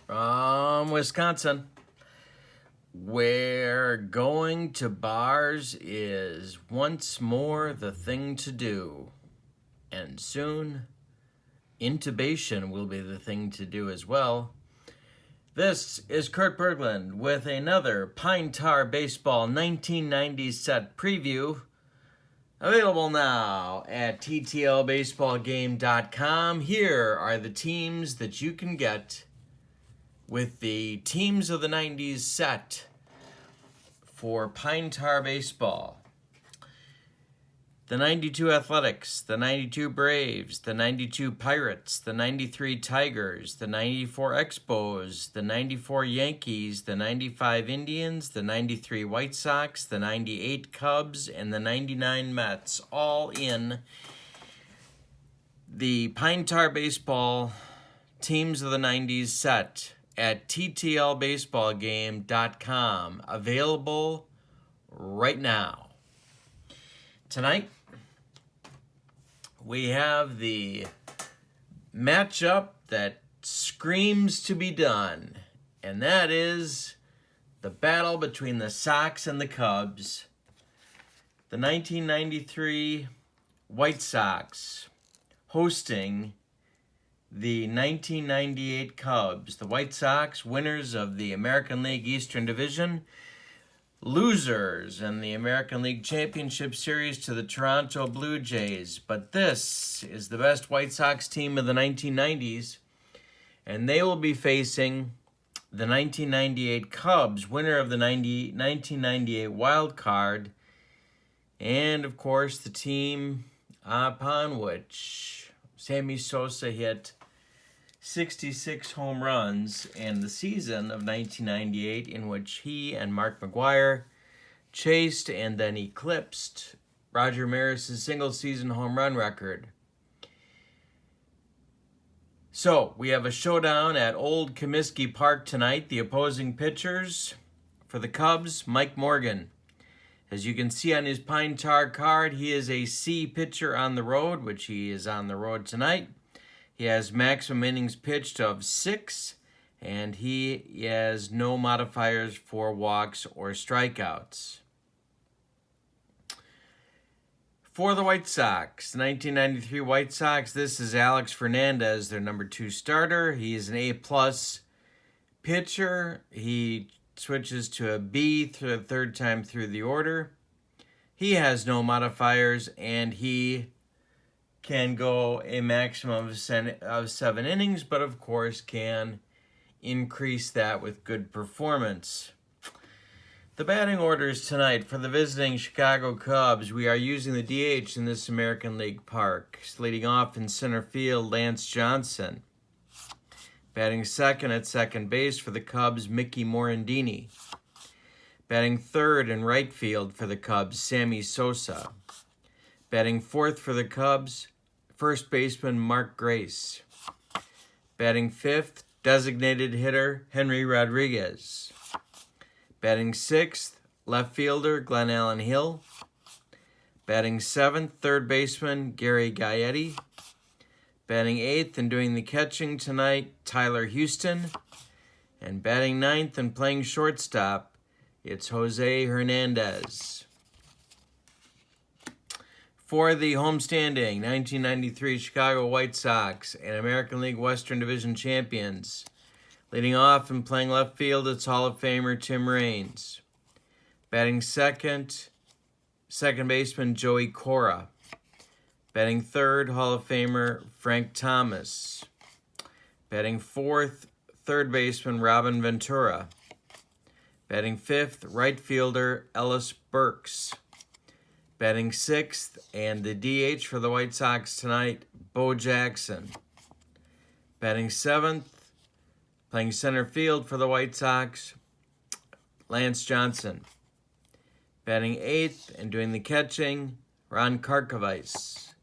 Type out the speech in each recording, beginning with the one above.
from Wisconsin, where going to bars is once more the thing to do. And soon, intubation will be the thing to do as well. This is Kurt Berglund with another Pine Tar Baseball 1990s set preview. Available now at ttlbaseballgame.com. Here are the teams that you can get with the Teams of the 90s set for Pine Tar Baseball. The 92 Athletics, the 92 Braves, the 92 Pirates, the 93 Tigers, the 94 Expos, the 94 Yankees, the 95 Indians, the 93 White Sox, the 98 Cubs, and the 99 Mets, all in the Pine Tar Baseball Teams of the 90s set at ttlbaseballgame.com. Available right now. Tonight, we have the matchup that screams to be done, and that is the battle between the Sox and the Cubs. The 1993 White Sox hosting the 1998 Cubs. The White Sox, winners of the American League Eastern Division, losers in the American League Championship Series to the Toronto Blue Jays. But this is the best White Sox team of the 1990s, and they will be facing the 1998 Cubs, winner of the 1998 Wild Card, and of course the team upon which Sammy Sosa hit 66 home runs in the season of 1998, in which he and Mark McGwire chased and then eclipsed Roger Maris' single-season home run record. So, we have a showdown at Old Comiskey Park tonight. The opposing pitchers for the Cubs, Mike Morgan. As you can see on his Pine Tar card, he is a C pitcher on the road, which he is on the road tonight. He has maximum innings pitched of 6, and he has no modifiers for walks or strikeouts. For the White Sox, the 1993 White Sox, this is Alex Fernandez, their number 2 starter. He is an A-plus pitcher. He switches to a B for the third time through the order. He has no modifiers, and he can go a maximum of 7 innings, but of course can increase that with good performance. The batting orders tonight for the visiting Chicago Cubs. We are using the DH in this American League Park. Leading off in center field, Lance Johnson. Batting second at second base for the Cubs, Mickey Morandini. Batting third in right field for the Cubs, Sammy Sosa. Batting fourth for the Cubs, first baseman Mark Grace. Batting fifth, designated hitter Henry Rodriguez. Batting sixth, left fielder Glenn Allen Hill. Batting seventh, third baseman Gary Gaetti. Batting eighth and doing the catching tonight, Tyler Houston. And batting ninth and playing shortstop, it's Jose Hernandez. For the homestanding 1993 Chicago White Sox and American League Western Division champions, leading off and playing left field, it's Hall of Famer Tim Raines. Batting second baseman Joey Cora. Batting third, Hall of Famer Frank Thomas. Batting fourth, third baseman Robin Ventura. Batting fifth, right fielder Ellis Burks. Batting sixth, and the DH for the White Sox tonight, Bo Jackson. Batting seventh, playing center field for the White Sox, Lance Johnson. Batting eighth and doing the catching, Ron Karkovice.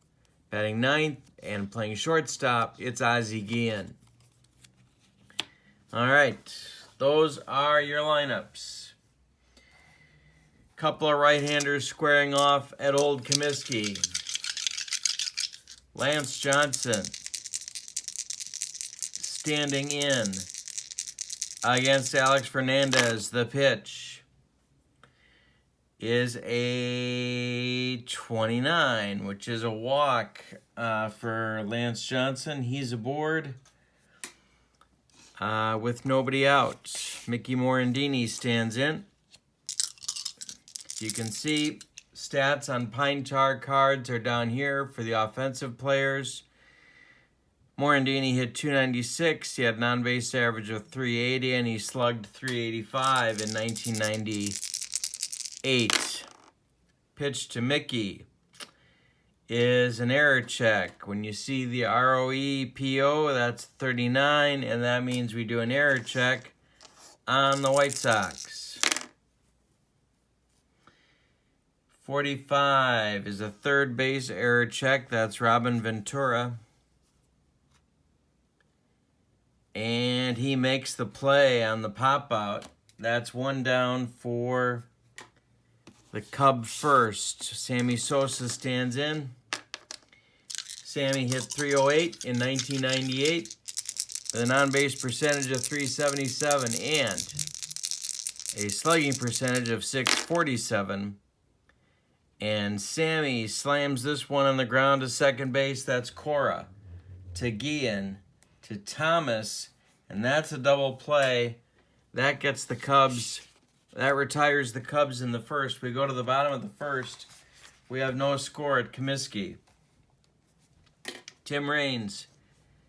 Batting ninth and playing shortstop, it's Ozzie Guillen. All right, those are your lineups. Couple of right-handers squaring off at Old Comiskey. Lance Johnson standing in against Alex Fernandez. The pitch is a 29, which is a walk for Lance Johnson. He's aboard with nobody out. Mickey Morandini stands in. You can see stats on Pine Tar cards are down here for the offensive players. Morandini hit .296. He had an on-base average of .380, and he slugged .385 in 1998. Pitch to Mickey is an error check. When you see the ROE-PO, that's 39, and that means we do an error check on the White Sox. 45 is a third base error check. That's Robin Ventura. And he makes the play on the pop-out. That's one down for the Cub first. Sammy Sosa stands in. Sammy hit .308 in 1998 with an on-base percentage of .377 and a slugging percentage of .647. And Sammy slams this one on the ground to second base. That's Cora to Guillen to Thomas, and that's a double play. That gets the Cubs. That retires the Cubs in the first. We go to the bottom of the first. We have no score at Comiskey. Tim Raines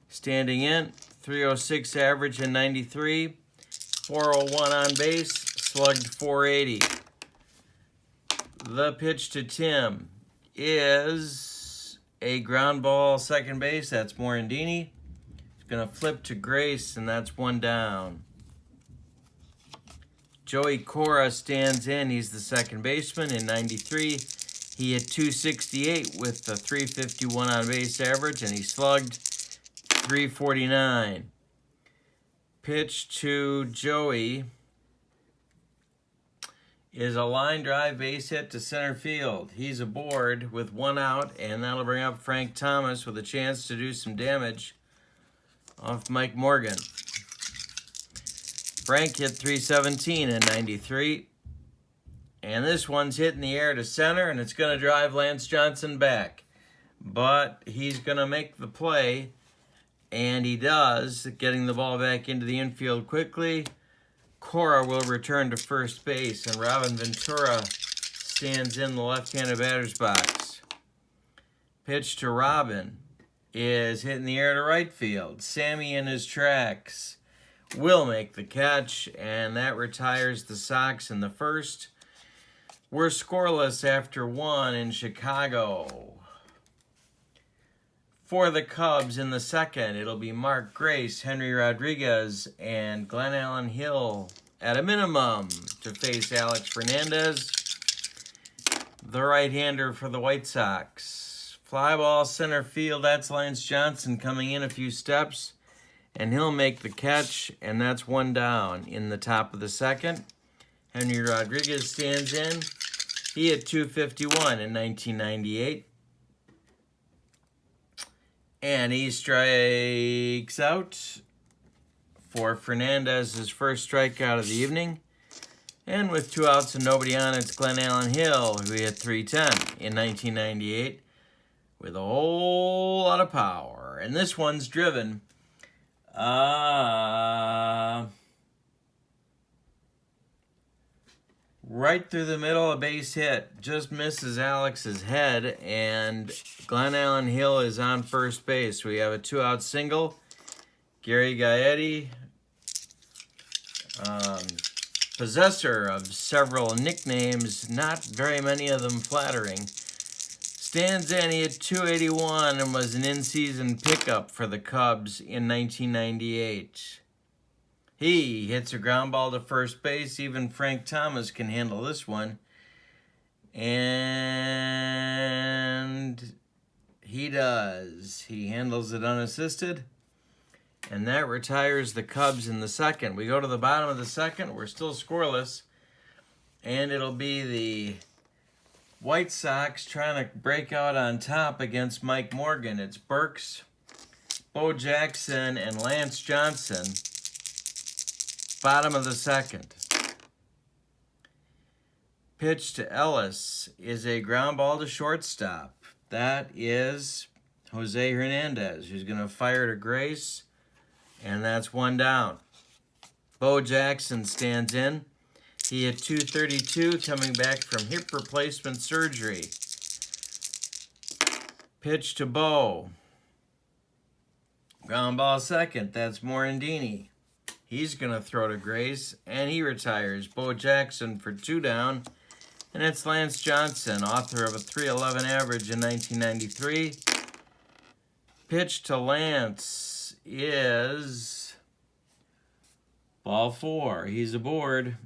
standing in. .306 average in 93. .401 on base. Slugged .480. The pitch to Tim is a ground ball second base. That's Morandini. He's going to flip to Grace, and that's one down. Joey Cora stands in. He's the second baseman in 93. He hit .268 with a .351 on base average, and he slugged .349. Pitch to Joey is a line drive base hit to center field. He's aboard with one out, and that'll bring up Frank Thomas with a chance to do some damage off Mike Morgan. Frank hit .317 in 93. And this one's hit in the air to center, and it's going to drive Lance Johnson back. But he's going to make the play, and he does, getting the ball back into the infield quickly. Cora will return to first base, and Robin Ventura stands in the left-handed batter's box. Pitch to Robin is hit in the air to right field. Sammy in his tracks will make the catch, and that retires the Sox in the first. We're scoreless after one in Chicago. For the Cubs in the second, it'll be Mark Grace, Henry Rodriguez, and Glenn Allen Hill at a minimum to face Alex Fernandez, the right-hander for the White Sox. Fly ball center field, that's Lance Johnson coming in a few steps, and he'll make the catch, and that's one down in the top of the second. Henry Rodriguez stands in. He hit .251 in 1998. And he strikes out for Fernandez's first strikeout of the evening. And with 2 outs and nobody on, it's Glenn Allen Hill, who hit .310 in 1998 with a whole lot of power. And this one's driven right through the middle, a base hit. Just misses Alex's head, and Glenn Allen Hill is on first base. We have a 2-out single. Gary Gaetti, possessor of several nicknames, not very many of them flattering, stands in. He hit .281 and was an in-season pickup for the Cubs in 1998. He hits a ground ball to first base. Even Frank Thomas can handle this one. And he does. He handles it unassisted. And that retires the Cubs in the second. We go to the bottom of the second. We're still scoreless. And it'll be the White Sox trying to break out on top against Mike Morgan. It's Burks, Bo Jackson, and Lance Johnson. bottom of the second. Pitch to Ellis is a ground ball to shortstop. That is Jose Hernandez, who's going to fire to Grace, and that's one down. Bo Jackson stands in. He hit .232 coming back from hip replacement surgery. Pitch to Bo. Ground ball second. That's Morandini. He's going to throw to Grace, and he retires. Bo Jackson for 2 down. And it's Lance Johnson, author of a .311 average in 1993. Pitch to Lance is ball 4. He's aboard.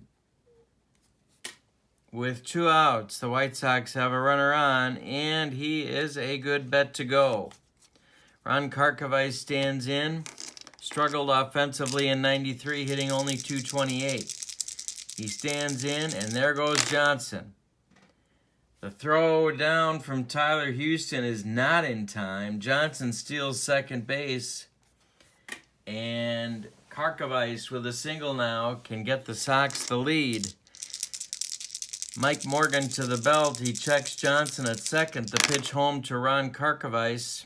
With 2 outs, the White Sox have a runner on, and he is a good bet to go. Ron Karkovice stands in. Struggled offensively in 93, hitting only .228. He stands in, and there goes Johnson. The throw down from Tyler Houston is not in time. Johnson steals second base, and Karkovice with a single now can get the Sox the lead. Mike Morgan to the belt. He checks Johnson at second. The pitch home to Ron Karkovice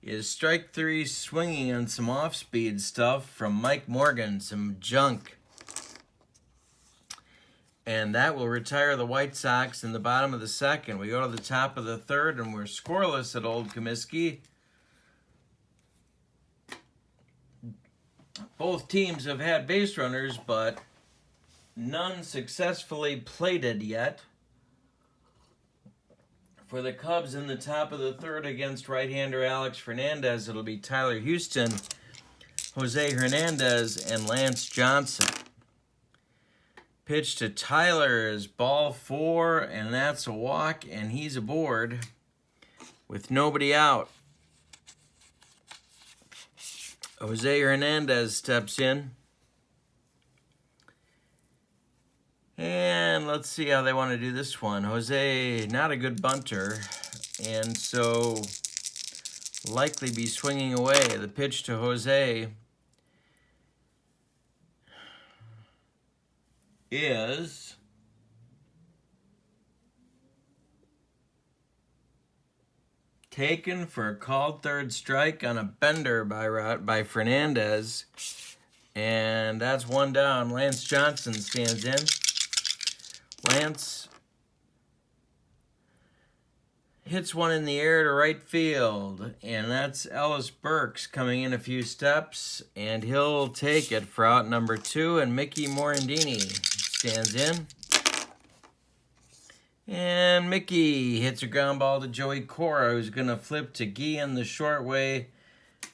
is strike 3, swinging on some off-speed stuff from Mike Morgan, some junk. And that will retire the White Sox in the bottom of the second. We go to the top of the third, and we're scoreless at Old Comiskey. Both teams have had base runners, but none successfully plated yet. For the Cubs in the top of the third against right-hander Alex Fernandez, it'll be Tyler Houston, Jose Hernandez, and Lance Johnson. Pitch to Tyler is ball 4, and that's a walk, and he's aboard with nobody out. Jose Hernandez steps in. And let's see how they want to do this one. Jose, not a good bunter, and so likely be swinging away. The pitch to Jose is taken for a called third strike on a bender by Fernandez, and that's one down. Lance Johnson stands in. Lance hits one in the air to right field, and that's Ellis Burks coming in a few steps, and he'll take it for out number 2, and Mickey Morandini stands in. And Mickey hits a ground ball to Joey Cora, who's going to flip to Guillen the short way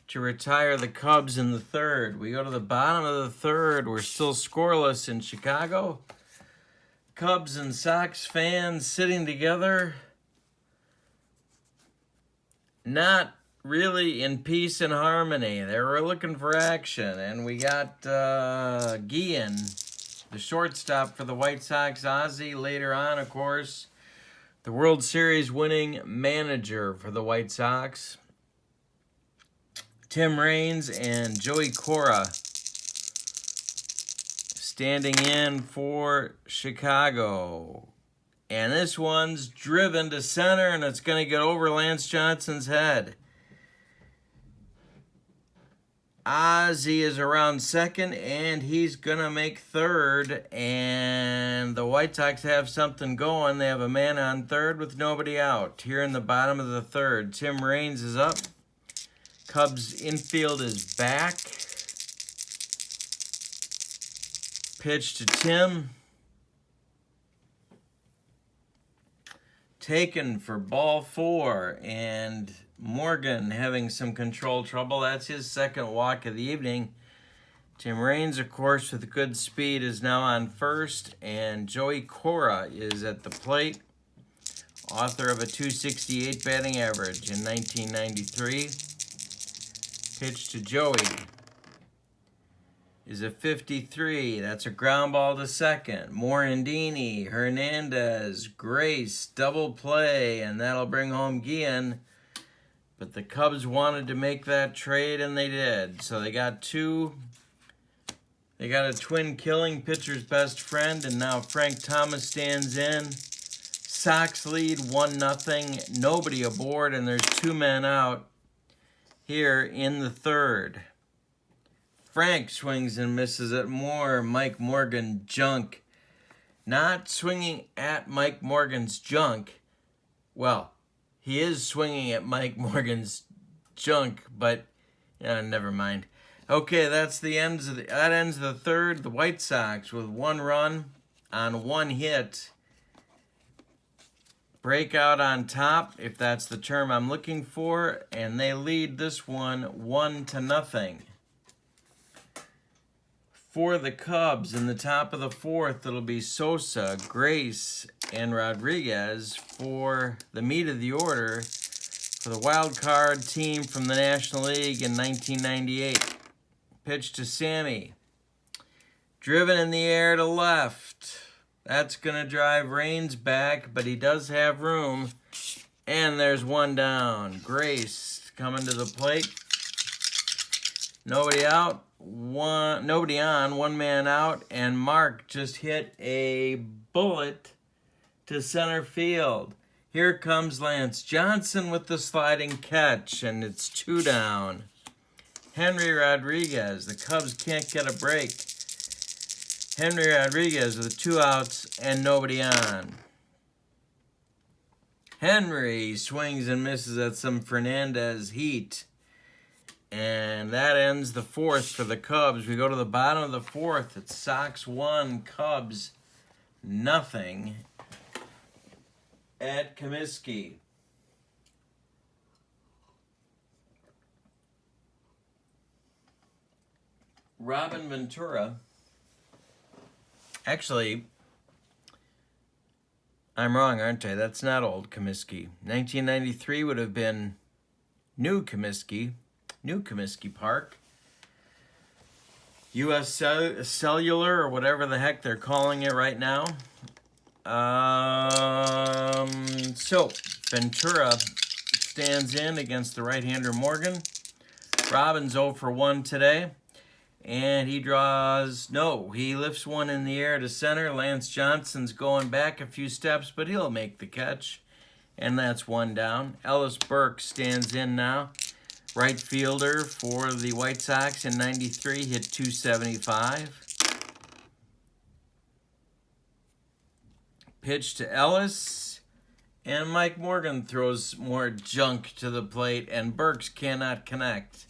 to retire the Cubs in the third. We go to the bottom of the third. We're still scoreless in Chicago. Cubs and Sox fans sitting together, not really in peace and harmony. They were looking for action, and we got Guillen, the shortstop for the White Sox. Ozzie later on, of course, the World Series winning manager for the White Sox. Tim Raines and Joey Cora standing in for Chicago. And this one's driven to center, and it's going to get over Lance Johnson's head. Ozzie is around second, and he's going to make third. And the White Sox have something going. They have a man on third with nobody out. Here in the bottom of the third, Tim Raines is up. Cubs infield is back. Pitch to Tim. Taken for ball 4, and Morgan having some control trouble. That's his second walk of the evening. Tim Raines, of course, with good speed, is now on first, and Joey Cora is at the plate, author of a .268 batting average in 1993. Pitch to Joey is a 53. That's a ground ball to second. Morandini, Hernandez, Grace, double play, and that'll bring home Guillen. But the Cubs wanted to make that trade, and they did. So they got 2 They got a twin killing, pitcher's best friend, and now Frank Thomas stands in. Sox lead 1-0, nobody aboard, and there's 2 men out here in the third. Frank swings and misses at more Mike Morgan junk. Not swinging at Mike Morgan's junk. Well, he is swinging at Mike Morgan's junk, but never mind. Okay, that ends the third. The White Sox with 1 run on 1 hit break out on top, if that's the term I'm looking for, and they lead this one 1-0. For the Cubs, in the top of the fourth, it'll be Sosa, Grace, and Rodriguez for the meat of the order for the wild card team from the National League in 1998. Pitch to Sammy. Driven in the air to left. That's going to drive Raines back, but he does have room. And there's 1 down. Grace coming to the plate. Nobody out. Nobody on. 1 man out. And Mark just hit a bullet to center field. Here comes Lance Johnson with the sliding catch, and it's 2 down. Henry Rodriguez. The Cubs can't get a break. Henry Rodriguez with 2 outs and nobody on. Henry swings and misses at some Fernandez heat. And that ends the fourth for the Cubs. We go to the bottom of the fourth. It's Sox 1, Cubs nothing at Comiskey. Robin Ventura. Actually, I'm wrong, aren't I? That's not old Comiskey. 1993 would have been new Comiskey Park. U.S. Cellular, or whatever the heck they're calling it right now. So, Ventura stands in against the right-hander Morgan. Robin's 0 for 1 today. And he he lifts 1 in the air to center. Lance Johnson's going back a few steps, but he'll make the catch. And that's 1 down. Ellis Burke stands in now. Right fielder for the White Sox in 93, hit .275. Pitch to Ellis. And Mike Morgan throws more junk to the plate, and Burks cannot connect.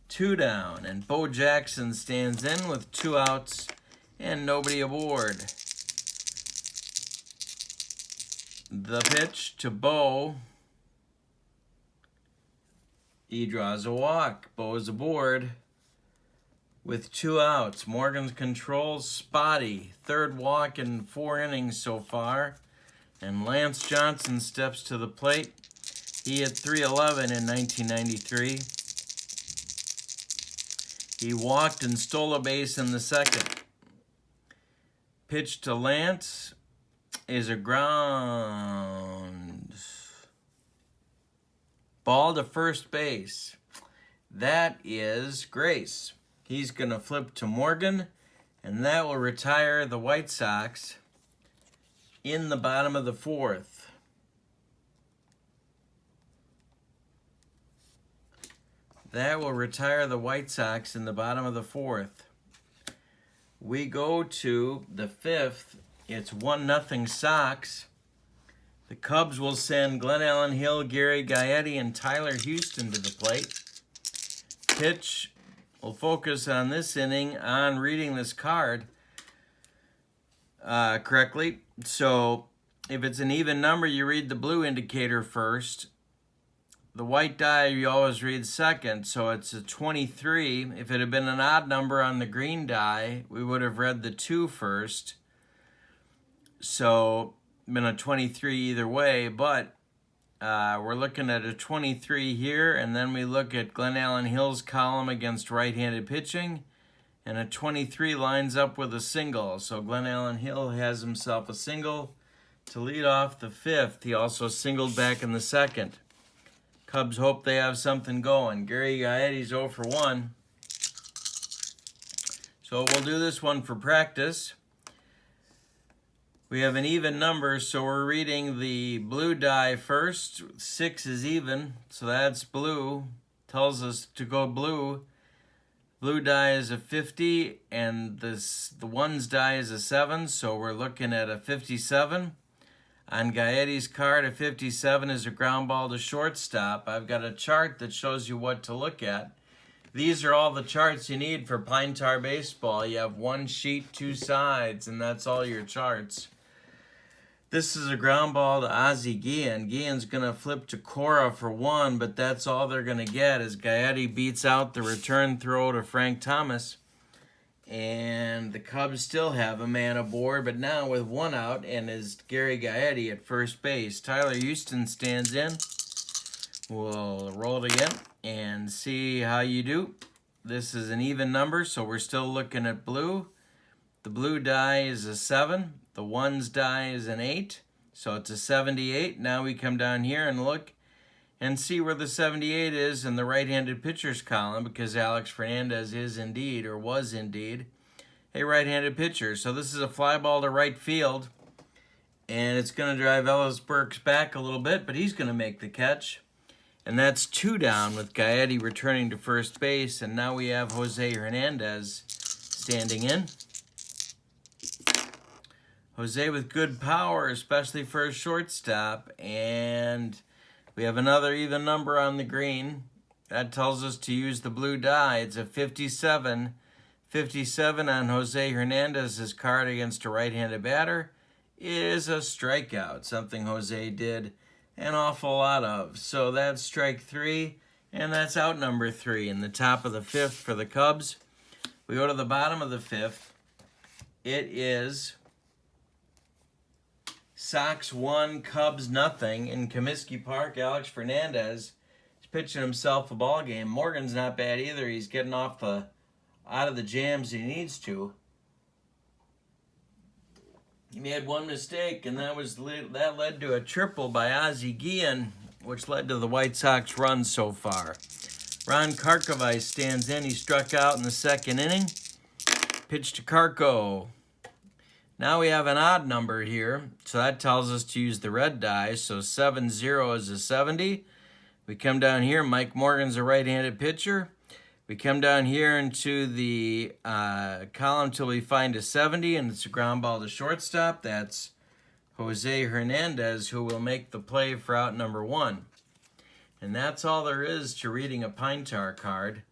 2 down, and Bo Jackson stands in with 2 outs and nobody aboard. The pitch to Bo. He draws a walk. Bo is aboard with 2 outs. Morgan's controls spotty. 3rd walk in 4 innings so far. And Lance Johnson steps to the plate. He hit .311 in 1993. He walked and stole a base in the 2nd. Pitch to Lance is a ground ball to first base. That is Grace. He's going to flip to Morgan, and that will retire the White Sox in the bottom of the 4th. That will retire the White Sox in the bottom of the 4th. We go to the 5th. It's 1-0 Sox. The Cubs will send Glenallen Hill, Gary Gaetti, and Tyler Houston to the plate. Pitch will focus on this inning on reading this card correctly. So if it's an even number, you read the blue indicator first. The white die, you always read second, so it's a 23. If it had been an odd number on the green die, we would have read the 2 first. So, been a 23 either way, but we're looking at a 23 here, and then we look at Glenallen Hill's column against right-handed pitching, and a 23 lines up with a single. So Glenallen Hill has himself a single to lead off the 5th. He also singled back in the 2nd. Cubs hope they have something going. Gary Gaetti's 0 for 1. So we'll do this one for practice. We have an even number, so we're reading the blue die first. 6 is even, so that's blue. Tells us to go blue. Blue die is a 50, and the ones die is a 7, so we're looking at a 57. On Gaetti's card, a 57 is a ground ball to shortstop. I've got a chart that shows you what to look at. These are all the charts you need for Pine Tar Baseball. You have one sheet, 2 sides, and that's all your charts. This is a ground ball to Ozzie Guillen. Guillen's going to flip to Cora for 1, but that's all they're going to get as Gaetti beats out the return throw to Frank Thomas. And the Cubs still have a man aboard, but now with 1 out, and is Gary Gaetti at first base. Tyler Houston stands in. We'll roll it again and see how you do. This is an even number, so we're still looking at blue. The blue die is a 7. The ones die is an 8. So it's a 78. Now we come down here and look and see where the 78 is in the right-handed pitchers column, because Alex Fernandez is indeed, or was indeed, a right-handed pitcher. So this is a fly ball to right field, and it's going to drive Ellis Burks back a little bit, but he's going to make the catch. And that's 2 down with Gaetti returning to first base, and now we have Jose Hernandez standing in. Jose with good power, especially for a shortstop, and we have another even number on the green. That tells us to use the blue die. It's a 57. 57 on Jose Hernandez's card against a right-handed batter is a strikeout, something Jose did an awful lot of. So that's strike 3, and that's out number 3 in the top of the 5th for the Cubs. We go to the bottom of the 5th. It is Sox 1, Cubs nothing in Comiskey Park. Alex Fernandez is pitching himself a ball game. Morgan's not bad either. He's getting out of the jams he needs to. He made one mistake, and that led to a triple by Ozzie Guillen, which led to the White Sox run so far. Ron Karkovice stands in. He struck out in the 2nd inning. Pitch to Karko. Now we have an odd number here, so that tells us to use the red die. So 7-0 is a 70. We come down here. Mike Morgan's a right-handed pitcher. We come down here into the column till we find a 70, and it's a ground ball to shortstop. That's Jose Hernandez, who will make the play for out number 1. And that's all there is to reading a Pine Tar card.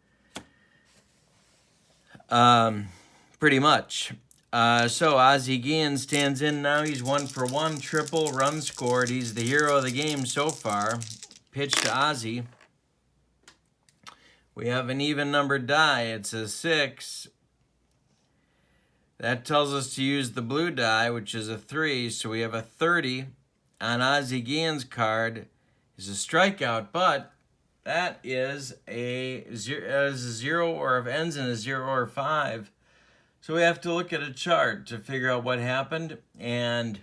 Pretty much. So Ozzie Guillen stands in now. He's 1 for 1, triple, run scored. He's the hero of the game so far. Pitch to Ozzie. We have an even numbered die. It's a 6. That tells us to use the blue die, which is a 3. So we have a 30 on Ozzie Guillen's card. Is a strikeout, but that is a 0, or if ends in a 0 or 5. So we have to look at a chart to figure out what happened. And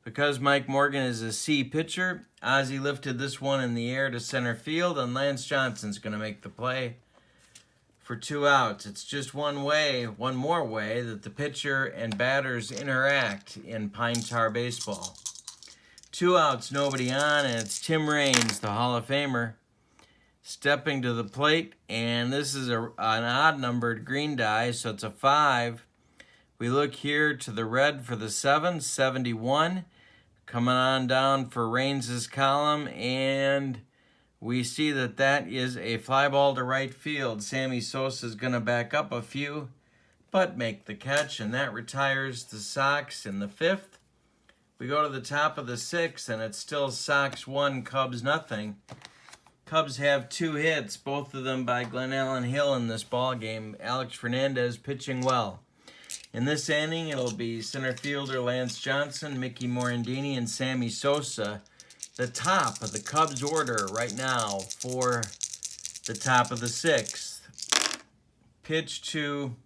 because Mike Morgan is a C pitcher, Ozzie lifted this one in the air to center field, and Lance Johnson's going to make the play for 2 outs. It's just one more way that the pitcher and batters interact in Pine Tar Baseball. 2 outs, nobody on, and it's Tim Raines, the Hall of Famer, stepping to the plate, and this is an odd-numbered green die, so it's a 5. We look here to the red for the 7, 71. Coming on down for Raines' column, and we see that is a fly ball to right field. Sammy Sosa is going to back up a few, but make the catch, and that retires the Sox in the 5th. We go to the top of the 6th, and it's still Sox 1, Cubs nothing. Cubs have 2 hits, both of them by Glenallen Hill in this ball game. Alex Fernandez pitching well. In this inning, it'll be center fielder Lance Johnson, Mickey Morandini, and Sammy Sosa. The top of the Cubs order right now for the top of the 6th. Pitch to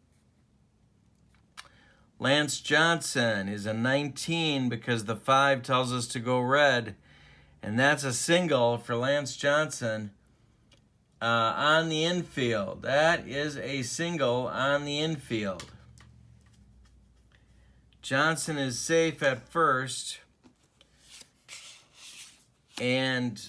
Lance Johnson is a 19 because the 5 tells us to go red. And that's a single for Lance Johnson on the infield. That is a single on the infield. Johnson is safe at first. And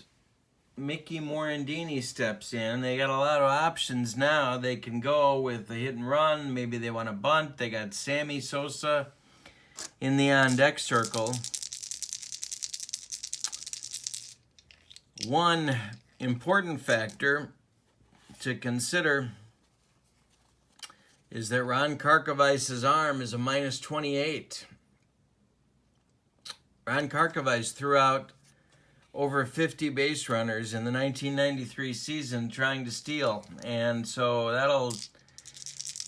Mickey Morandini steps in. They got a lot of options now. They can go with a hit and run. Maybe they want to bunt. They got Sammy Sosa in the on-deck circle. One important factor to consider is that Ron Karkovice's arm is a minus 28. Ron Karkovice threw out over 50 base runners in the 1993 season trying to steal. And so that'll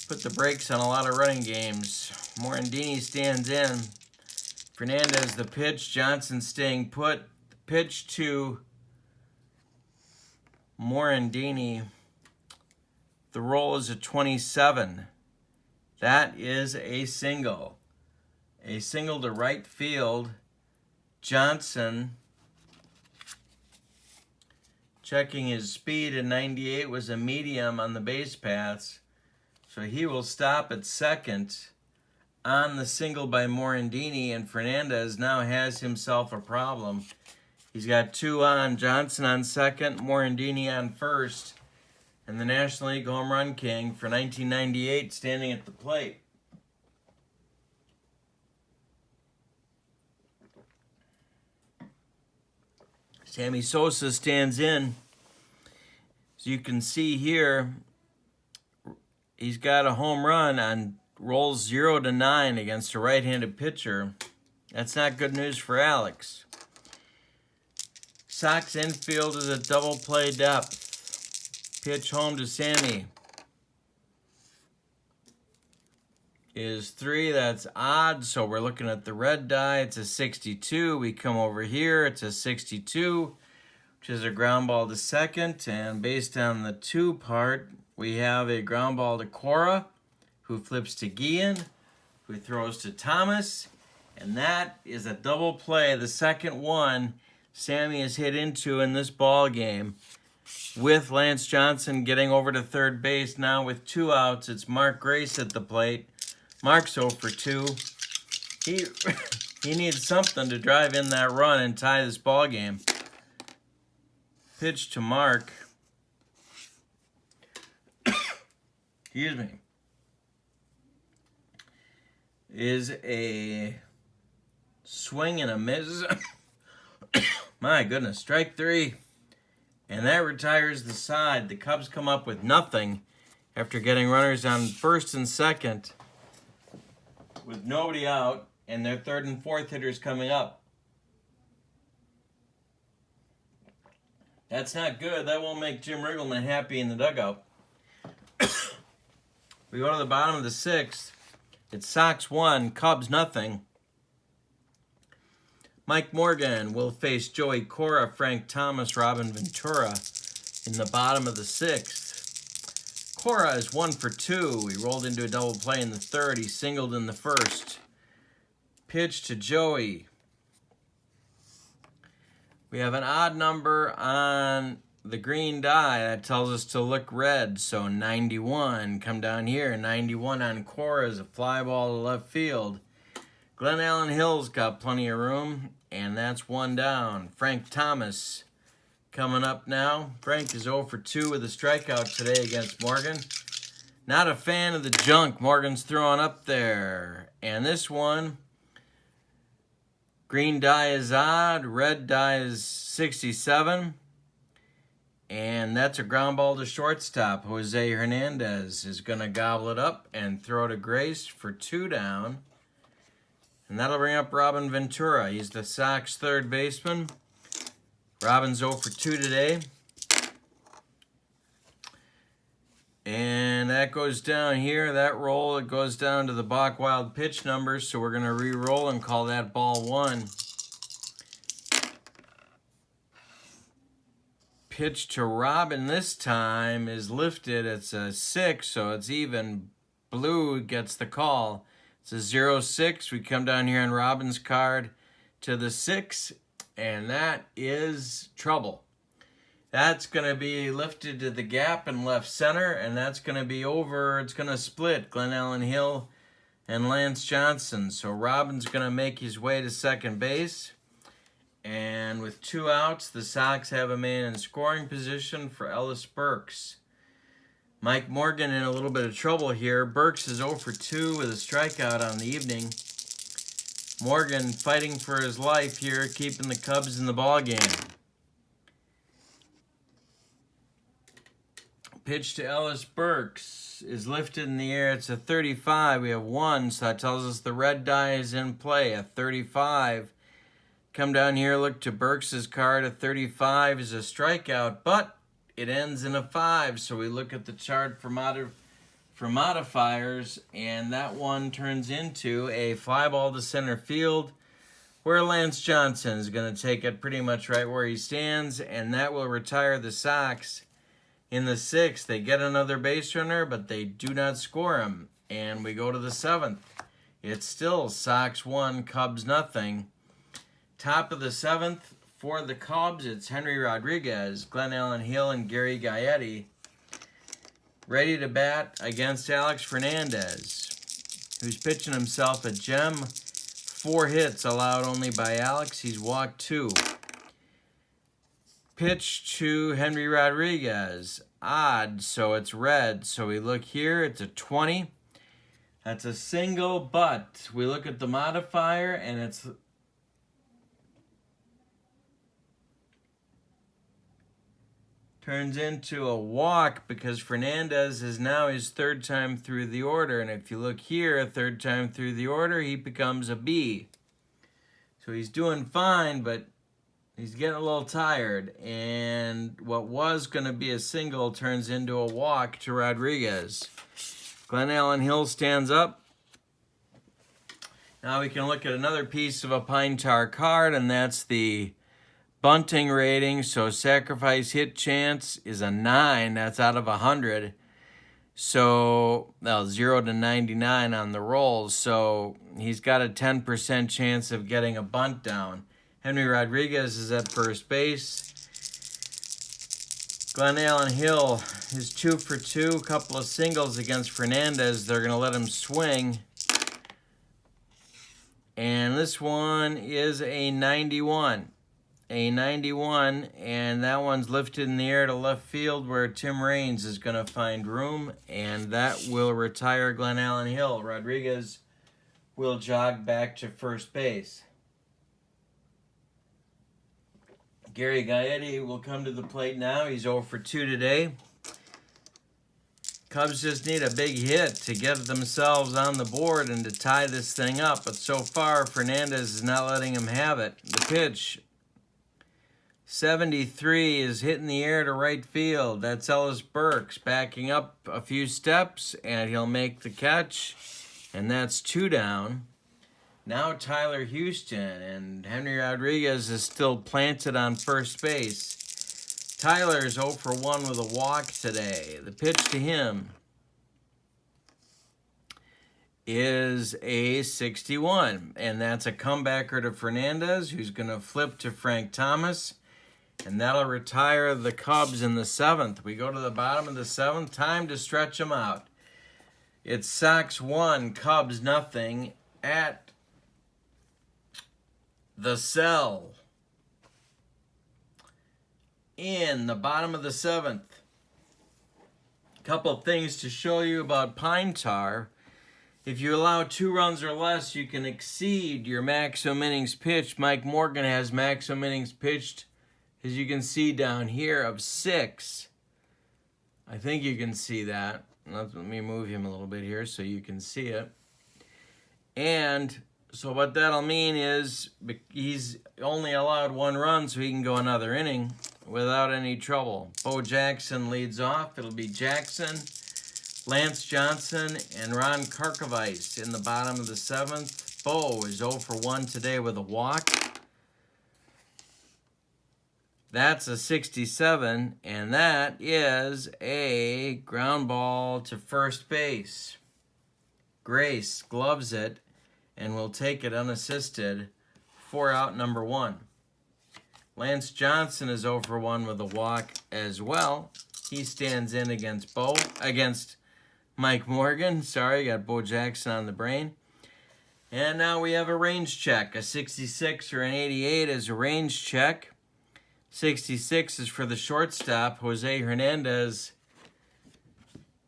put the brakes on a lot of running games. Morandini stands in. Fernandez the pitch. Johnson staying put. Pitch to Morandini. The roll is a 27. That is a single. A single to right field. Johnson, checking his speed at 98, was a medium on the base paths. So he will stop at second on the single by Morandini, and Fernandez now has himself a problem. He's got two on, Johnson on second, Morandini on first, and the National League home run king for 1998 standing at the plate. Sammy Sosa stands in. As you can see here, he's got a home run on rolls 0-9 against a right-handed pitcher. That's not good news for Alex. Sox infield is a double play depth. Pitch home to Sammy is 3. That's odd, so we're looking at the red die. It's a 62. We come over here. It's a 62, which is a ground ball to second. And based on the 2 part, we have a ground ball to Cora, who flips to Guillen, who throws to Thomas. And that is a double play, the second one Sammy has hit into in this ball game, with Lance Johnson getting over to third base. Now with 2 outs, it's Mark Grace at the plate. Mark's 0 for 2. He needs something to drive in that run and tie this ball game. Pitch to Mark. Excuse me. Is a swing and a miss. My goodness, strike 3. And that retires the side. The Cubs come up with nothing after getting runners on first and second with nobody out, and their third and fourth hitters coming up. That's not good. That won't make Jim Riggleman happy in the dugout. We go to the bottom of the 6th. It's Sox 1, Cubs nothing. Mike Morgan will face Joey Cora, Frank Thomas, Robin Ventura in the bottom of the 6th. Cora is 1 for 2. He rolled into a double play in the 3rd. He singled in the 1st. Pitch to Joey. We have an odd number on the green die. That tells us to look red. So 91. Come down here. 91 on Cora is a fly ball to left field. Glenn Allen Hill's got plenty of room, and that's 1 down. Frank Thomas coming up now. Frank is 0 for 2 with a strikeout today against Morgan. Not a fan of the junk Morgan's throwing up there. And this one, green die is odd, red die is 67. And that's a ground ball to shortstop. Jose Hernandez is going to gobble it up and throw to Grace for 2 down. And that'll bring up Robin Ventura. He's the Sox third baseman. Robin's 0 for 2 today. And that goes down here. That roll, it goes down to the Bach Wild pitch numbers. So we're going to re-roll and call that ball 1. Pitch to Robin this time is lifted. It's a 6, so it's even. Blue gets the call. It's a 0-6. We come down here on Robin's card to the 6, and that is trouble. That's going to be lifted to the gap in left center, and that's going to be over. It's going to split. Glenn Allen Hill and Lance Johnson. So Robin's going to make his way to second base. And with 2 outs, the Sox have a man in scoring position for Ellis Burks. Mike Morgan in a little bit of trouble here. Burks is 0 for 2 with a strikeout on the evening. Morgan fighting for his life here, keeping the Cubs in the ballgame. Pitch to Ellis Burks is lifted in the air. It's a 35. We have 1, so that tells us the red die is in play. A 35. Come down here, look to Burks' card. A 35 is a strikeout, but it ends in a 5. So we look at the chart for modifiers, and that one turns into a fly ball to center field, where Lance Johnson is going to take it pretty much right where he stands, and that will retire the Sox. In the 6th, they get another base runner, but they do not score him. And we go to the 7th. It's still Sox 1, Cubs nothing. Top of the 7th, for the Cubs, it's Henry Rodriguez, Glenn Allen Hill, and Gary Gaetti ready to bat against Alex Fernandez, who's pitching himself a gem. 4 hits allowed only by Alex. He's walked 2. Pitch to Henry Rodriguez. Odd, so it's red. So we look here, it's a 20. That's a single, but we look at the modifier, and it's turns into a walk because Fernandez is now his 3rd time through the order. And if you look here, a 3rd time through the order, he becomes a B. So he's doing fine, but he's getting a little tired. And what was going to be a single turns into a walk to Rodriguez. Glenn Allen Hill stands up. Now we can look at another piece of a Pine Tar card, and that's the bunting rating. So sacrifice hit chance is a 9. That's out of 100. So 0 to 99 on the rolls. So he's got a 10% chance of getting a bunt down. Henry Rodriguez is at first base. Glenn Allen Hill is 2 for 2. A couple of singles against Fernandez. They're going to let him swing. And this one is a 91. A 91, and that one's lifted in the air to left field where Tim Raines is going to find room, and that will retire Glenn Allen Hill. Rodriguez will jog back to first base. Gary Gaetti will come to the plate now. He's 0 for 2 today. Cubs just need a big hit to get themselves on the board and to tie this thing up, but so far Fernandez is not letting him have it. The pitch, 73, is hitting the air to right field. That's Ellis Burks backing up a few steps, and he'll make the catch, and that's 2 down. Now Tyler Houston, and Henry Rodriguez is still planted on first base. Tyler's 0 for 1 with a walk today. The pitch to him is a 61, and that's a comebacker to Fernandez, who's going to flip to Frank Thomas. And that'll retire the Cubs in the 7th. We go to the bottom of the 7th. Time to stretch them out. It's Sox 1, Cubs nothing at the Cell. In the bottom of the 7th. Couple things to show you about Pine Tar. If you allow 2 runs or less, you can exceed your maximum innings pitched. Mike Morgan has maximum innings pitched, as you can see down here, of 6. I think you can see that. Let me move him a little bit here so you can see it. And so what that'll mean is he's only allowed 1 run, so he can go another inning without any trouble. Bo Jackson leads off. It'll be Jackson, Lance Johnson, and Ron Karkovice in the bottom of the 7th. Bo is 0 for 1 today with a walk. That's a 67, and that is a ground ball to first base. Grace gloves it and will take it unassisted for out number 1. Lance Johnson is 0 for 1 with a walk as well. He stands in against Mike Morgan. Sorry, got Bo Jackson on the brain. And now we have a range check. A 66 or an 88 is a range check. 66 is for the shortstop. Jose Hernandez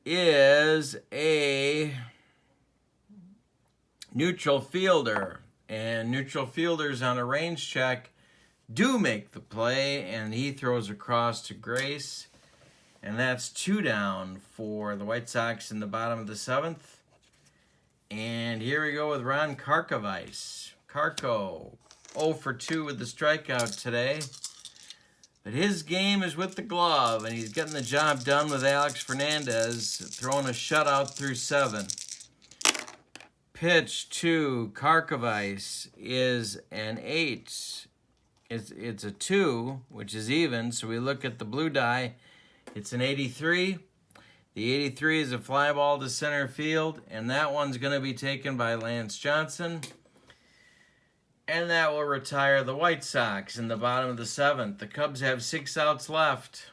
is a neutral fielder. And neutral fielders on a range check do make the play. And he throws across to Grace. And that's 2 down for the White Sox in the bottom of the 7th. And here we go with Ron Karkovice. Karko, 0 for 2 with the strikeout today. But his game is with the glove, and he's getting the job done with Alex Fernandez, throwing a shutout through 7. Pitch to Karkovice is an 8. It's a 2, which is even, so we look at the blue die. It's an 83. The 83 is a fly ball to center field, and that one's going to be taken by Lance Johnson. And that will retire the White Sox in the bottom of the 7th. The Cubs have 6 outs left.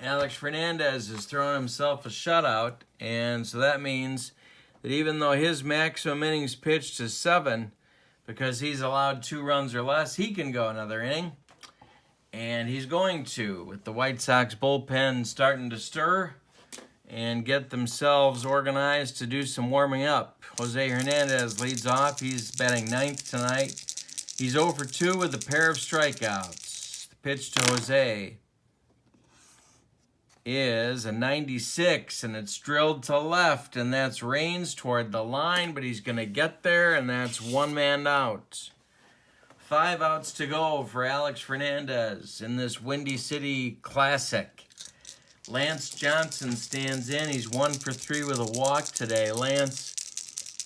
Alex Fernandez has thrown himself a shutout, and so that means that even though his maximum innings pitched is 7, because he's allowed 2 runs or less, he can go another inning. And he's going to, with the White Sox bullpen starting to stir and get themselves organized to do some warming up. Jose Hernandez leads off. He's batting 9th tonight. He's 0 for 2 with a pair of strikeouts. The pitch to Jose is a 96, and it's drilled to left, and that's Raines toward the line, but he's going to get there, and that's 1 man out. 5 outs to go for Alex Fernandez in this Windy City Classic. Lance Johnson stands in. He's 1 for 3 with a walk today. Lance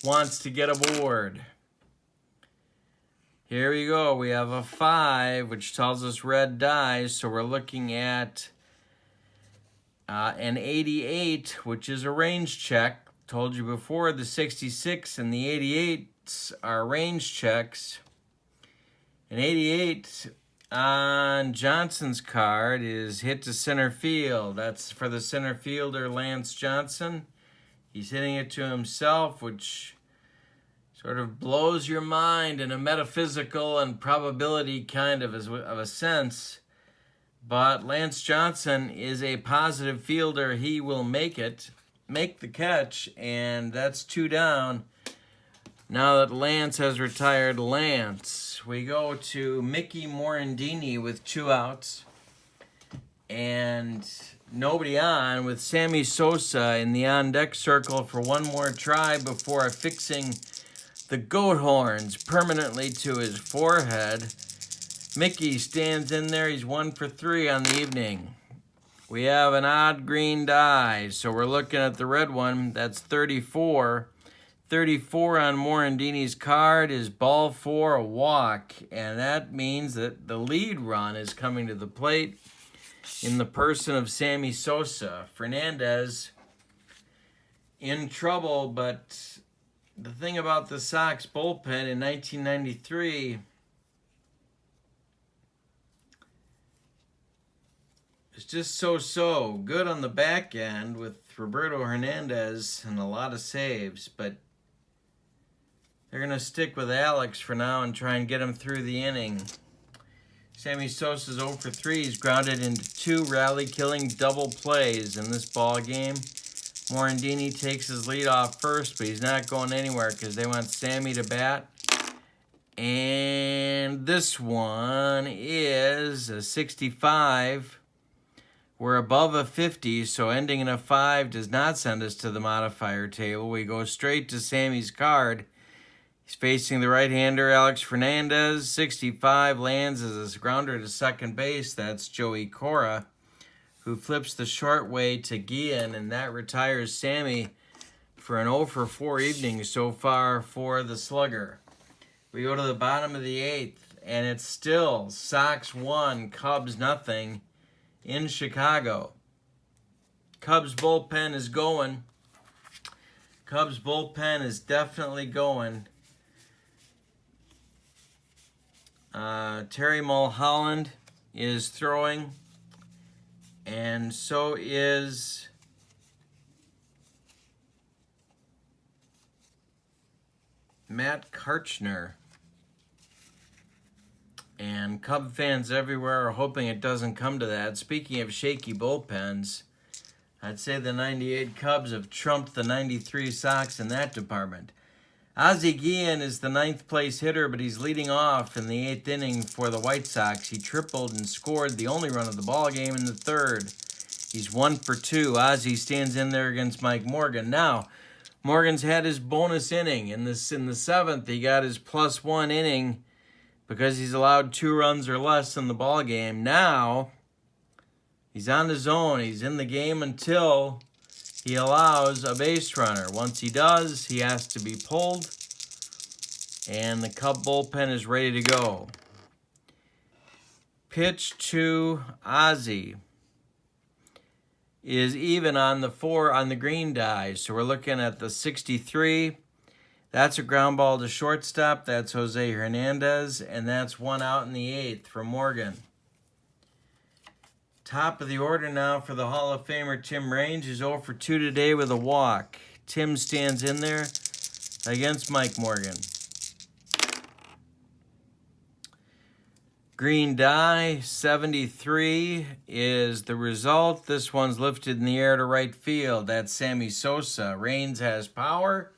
wants to get aboard. Here we go. We have a 5, which tells us red dies. So we're looking at an 88, which is a range check. Told you before, the 66 and the 88s are range checks. An 88 on Johnson's card is hit to center field. That's for the center fielder, Lance Johnson. He's hitting it to himself, which sort of blows your mind in a metaphysical and probability kind of a sense. But Lance Johnson is a positive fielder. He will make the catch, and that's 2 down. Now that Lance has retired Lance, we go to Mickey Morandini with 2 outs and nobody on, with Sammy Sosa in the on-deck circle for one more try before affixing the goat horns permanently to his forehead. Mickey stands in there. He's 1 for 3 on the evening. We have an odd green die, so we're looking at the red one. That's 34. 34 on Morandini's card is ball 4, a walk, and that means that the lead run is coming to the plate in the person of Sammy Sosa. Fernandez in trouble, but the thing about the Sox bullpen in 1993 is just so good on the back end with Roberto Hernandez and a lot of saves, but they're going to stick with Alex for now and try and get him through the inning. Sammy Sosa's 0 for 3. He's grounded into 2 rally-killing double plays in this ball game. Morandini takes his lead off first, but he's not going anywhere because they want Sammy to bat. And this one is a 65. We're above a 50, so ending in a 5 does not send us to the modifier table. We go straight to Sammy's card. He's facing the right-hander, Alex Fernandez. 65 lands as a grounder to second base. That's Joey Cora, who flips the short way to Guillen, and that retires Sammy for an 0 for 4 evening so far for the Slugger. We go to the bottom of the 8th, and it's still Sox 1, Cubs nothing in Chicago. Cubs bullpen is going. Cubs bullpen is definitely going. Terry Mulholland is throwing, and so is Matt Karchner. And Cub fans everywhere are hoping it doesn't come to that. Speaking of shaky bullpens, I'd say the 98 Cubs have trumped the 93 Sox in that department. Ozzie Guillen is the 9th place hitter, but he's leading off in the 8th inning for the White Sox. He tripled and scored the only run of the ball game in the 3rd. He's 1 for 2. Ozzie stands in there against Mike Morgan. Now, Morgan's had his bonus inning. In the 7th, he got his +1 inning because he's allowed 2 runs or less in the ball game. Now, he's on his own. He's in the game until he allows a base runner. Once he does, he has to be pulled, and the Cub bullpen is ready to go. Pitch to Ozzie is even on the 4 on the green die. So we're looking at the 63. That's a ground ball to shortstop. That's Jose Hernandez, and that's 1 out in the 8th for Morgan. Top of the order now for the Hall of Famer Tim Raines, who's 0 for 2 today with a walk. Tim stands in there against Mike Morgan. Green die, 73 is the result. This one's lifted in the air to right field. That's Sammy Sosa. Raines has power,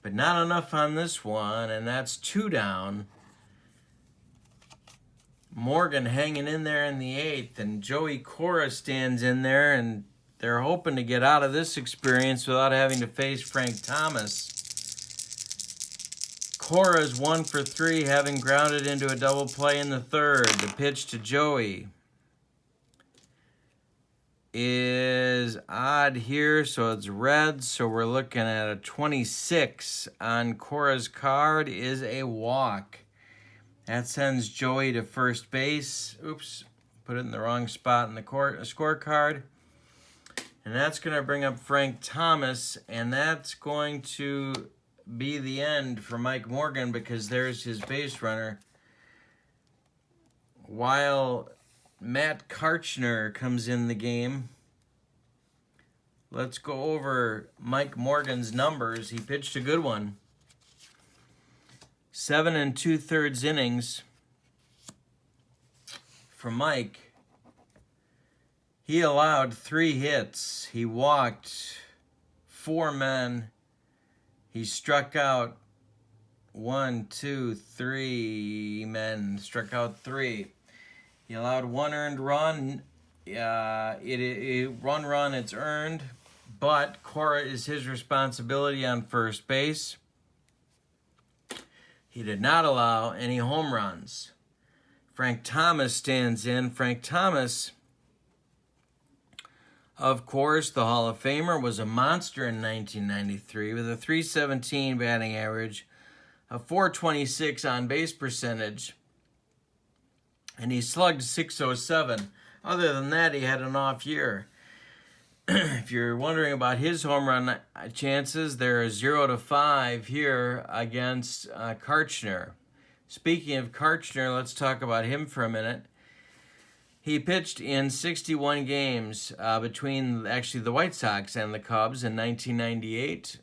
but not enough on this one, and that's 2 down. Morgan hanging in there in the 8th, and Joey Cora stands in there, and they're hoping to get out of this experience without having to face Frank Thomas. Cora's 1 for 3, having grounded into a double play in the 3rd. The pitch to Joey is odd here, so it's red, so we're looking at a 26 on Cora's card is a walk. That sends Joey to first base. Oops, put it in the wrong spot in the scorecard. And that's going to bring up Frank Thomas, and that's going to be the end for Mike Morgan because there's his base runner. While Matt Karchner comes in the game, let's go over Mike Morgan's numbers. He pitched a good one. 7 2/3 innings for Mike. He allowed 3 hits. He walked 4 men. He struck out 1, 2, 3 men. Struck out 3. He allowed 1 earned run. One run, it's earned. But Cora is his responsibility on first base. He did not allow any home runs. Frank Thomas stands in. Frank Thomas, of course, the Hall of Famer, was a monster in 1993 with a .317 batting average, a .426 on-base percentage, and he slugged .607. Other than that, he had an off year. If you're wondering about his home run chances, they're 0-5 here against Karchner. Speaking of Karchner, let's talk about him for a minute. He pitched in 61 games between actually the White Sox and the Cubs in 1998.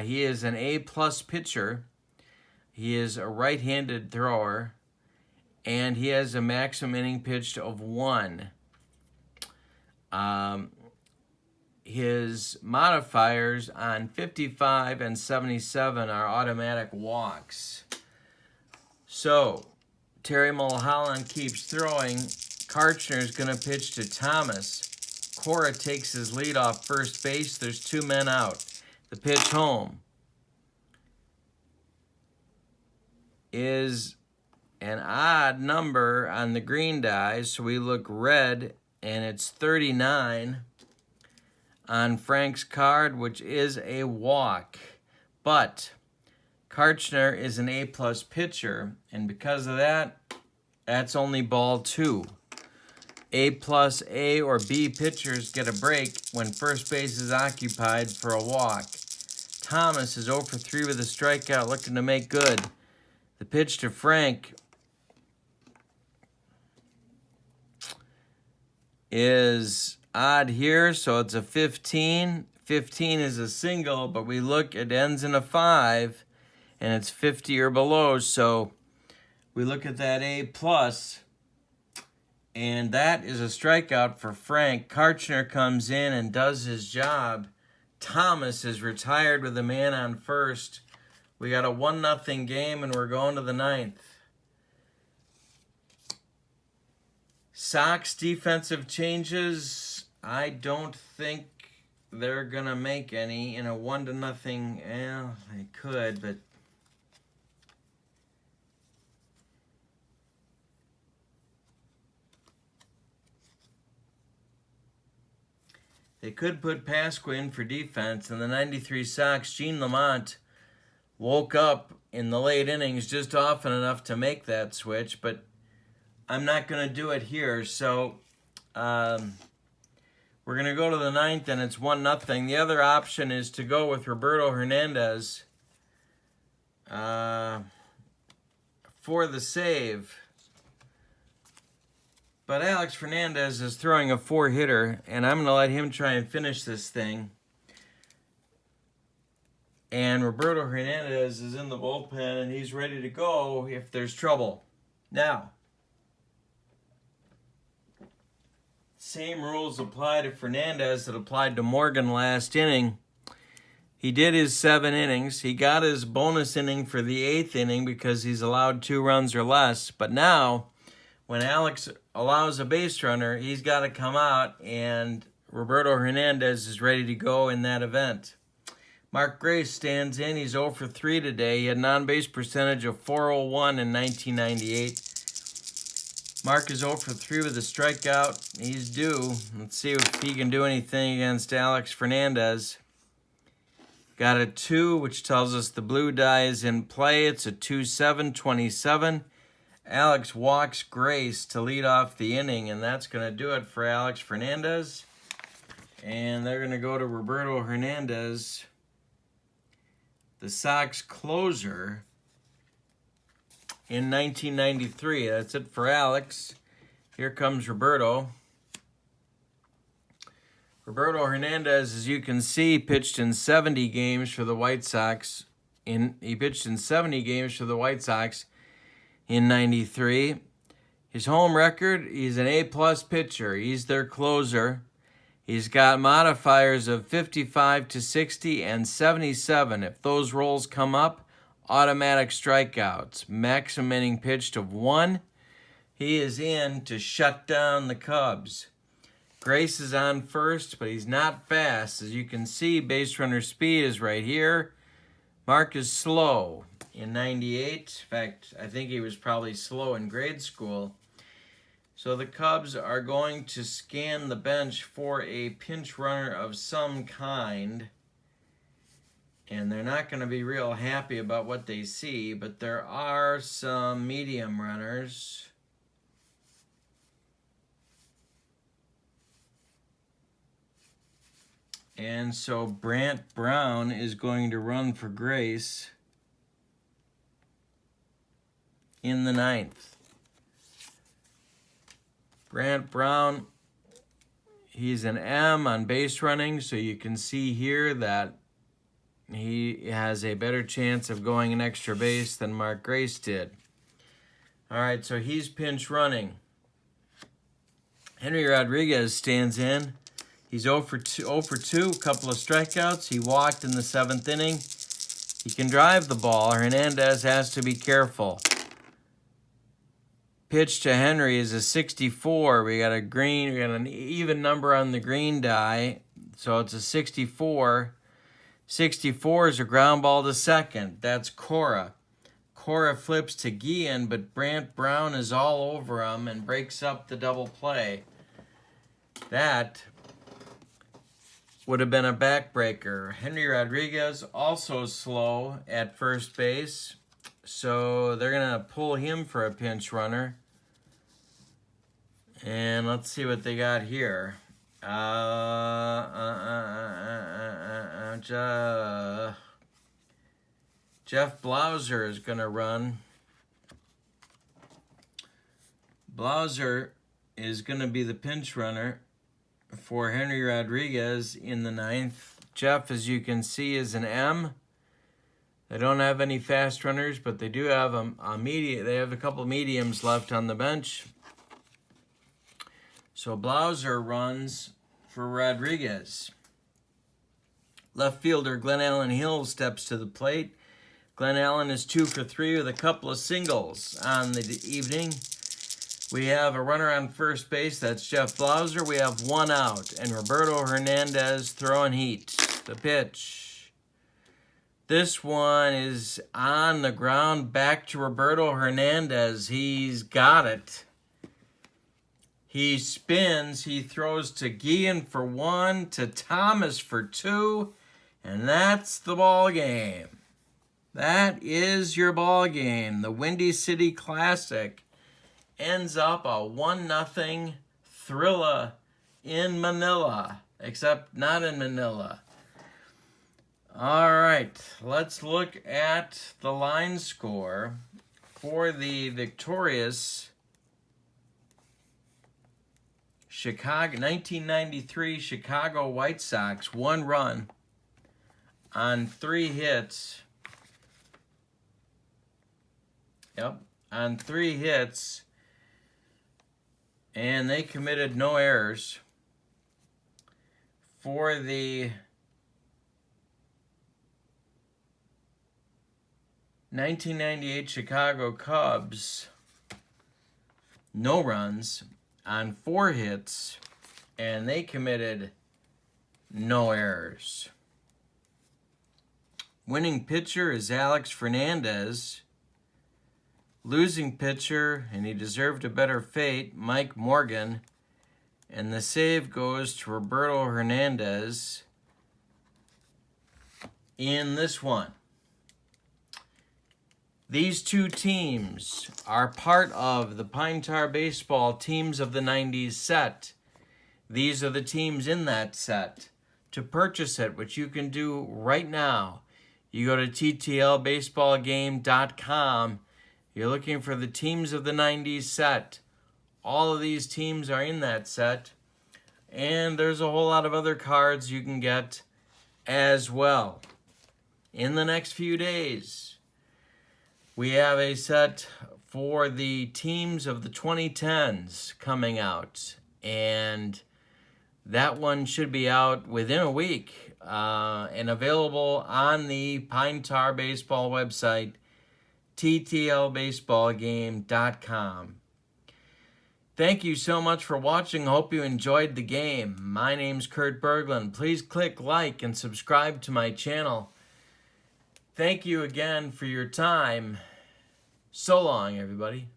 He is an A-plus pitcher. He is a right-handed thrower, and he has a maximum inning pitched of 1. His modifiers on 55 and 77 are automatic walks. So, Terry Mulholland keeps throwing. Karchner is going to pitch to Thomas. Cora takes his lead off first base. There's 2 men out. The pitch home is an odd number on the green die, so we look red, and it's 39 on Frank's card, which is a walk. But Karchner is an A-plus pitcher, and because of that, that's only ball 2. A-plus A or B pitchers get a break when first base is occupied for a walk. Thomas is 0 for 3 with a strikeout, looking to make good. The pitch to Frank is odd here, so it's a 15. 15 is a single, but we look, it ends in a 5, and it's 50 or below. So we look at that A+, and that is a strikeout for Frank. Karchner comes in and does his job. Thomas is retired with a man on first. We got a 1-0 game, and we're going to the 9th. Sox defensive changes, I don't think they're going to make any in a 1-0. Well, they could, but they could put Pasqua in for defense. And the 93 Sox, Gene Lamont woke up in the late innings just often enough to make that switch, but I'm not going to do it here. So we're going to go to the 9th, and it's 1-0. The other option is to go with Roberto Hernandez for the save. But Alex Fernandez is throwing a 4-hitter, and I'm going to let him try and finish this thing. And Roberto Hernandez is in the bullpen, and he's ready to go if there's trouble. Now, same rules apply to Fernandez that applied to Morgan last inning. He did his 7 innings. He got his bonus inning for the 8th inning because he's allowed 2 runs or less. But now, when Alex allows a base runner, he's got to come out, and Roberto Hernandez is ready to go in that event. Mark Grace stands in. He's 0 for 3 today. He had an on-base percentage of .401 in 1998. Mark is 0 for 3 with a strikeout. He's due. Let's see if he can do anything against Alex Fernandez. Got a 2, which tells us the blue die is in play. It's a 2-7-27. Alex walks Grace to lead off the inning, and that's going to do it for Alex Fernandez. And they're going to go to Roberto Hernandez, the Sox closer, in 1993. That's it for Alex. Here comes Roberto. Roberto Hernandez, as you can see, pitched in 70 games for the White Sox. He pitched in 70 games for the White Sox in 93. His home record, he's an A+ pitcher. He's their closer. He's got modifiers of 55 to 60 and 77. If those rolls come up, automatic strikeouts. Maximum inning pitched of 1. He is in to shut down the Cubs. Grace is on first, but he's not fast. As you can see, base runner speed is right here. Mark is slow in 98. In fact, I think he was probably slow in grade school. So the Cubs are going to scan the bench for a pinch runner of some kind. And they're not going to be real happy about what they see, but there are some medium runners. And so Brant Brown is going to run for Grace in the 9th. Brant Brown, he's an M on base running, so you can see here that he has a better chance of going an extra base than Mark Grace did. All right, so he's pinch running. Henry Rodriguez stands in. He's 0 for 2, a couple of strikeouts. He walked in the 7th inning. He can drive the ball. Hernandez has to be careful. Pitch to Henry is a 64. We got an even number on the green die, so it's a 64. 64 is a ground ball to second. That's Cora. Cora flips to Guillen, but Brant Brown is all over him and breaks up the double play. That would have been a backbreaker. Henry Rodriguez also slow at first base, so they're going to pull him for a pinch runner. And let's see what they got here. Jeff Blauser is going to run. Blauser is going to be the pinch runner for Henry Rodriguez in the 9th. Jeff, as you can see, is an M. They don't have any fast runners, but they do have they have a couple of mediums left on the bench. So Blauser runs for Rodriguez. Left fielder Glenn Allen Hill steps to the plate. Glenn Allen is 2 for 3 with a couple of singles on the evening. We have a runner on first base. That's Jeff Blauser. We have 1 out. And Roberto Hernandez throwing heat. The pitch. This one is on the ground. Back to Roberto Hernandez. He's got it. He spins. He throws to Guillen for 1, to Thomas for 2. And that's the ball game. That is your ball game. The Windy City Classic ends up a 1-0 thriller in Manila, except not in Manila. All right, let's look at the line score for the victorious Chicago 1993 Chicago White Sox. 1 run on 3 hits. Yep, on 3 hits. And they committed no errors. For the 1998 Chicago Cubs, no runs on 4 hits, and they committed no errors. Winning pitcher is Alex Fernandez. Losing pitcher, and he deserved a better fate, Mike Morgan. And the save goes to Roberto Hernandez in this one. These 2 teams are part of the Pine Tar Baseball Teams of the 90s set. These are the teams in that set. To purchase it, which you can do right now, you go to ttlbaseballgame.com. You're looking for the Teams of the 90s set. All of these teams are in that set. And there's a whole lot of other cards you can get as well. In the next few days, we have a set for the teams of the 2010s coming out. And that one should be out within a week and available on the Pine Tar Baseball website, ttlbaseballgame.com. Thank you so much for watching. Hope you enjoyed the game. My name's Kurt Berglund. Please click like and subscribe to my channel. Thank you again for your time. So long, everybody.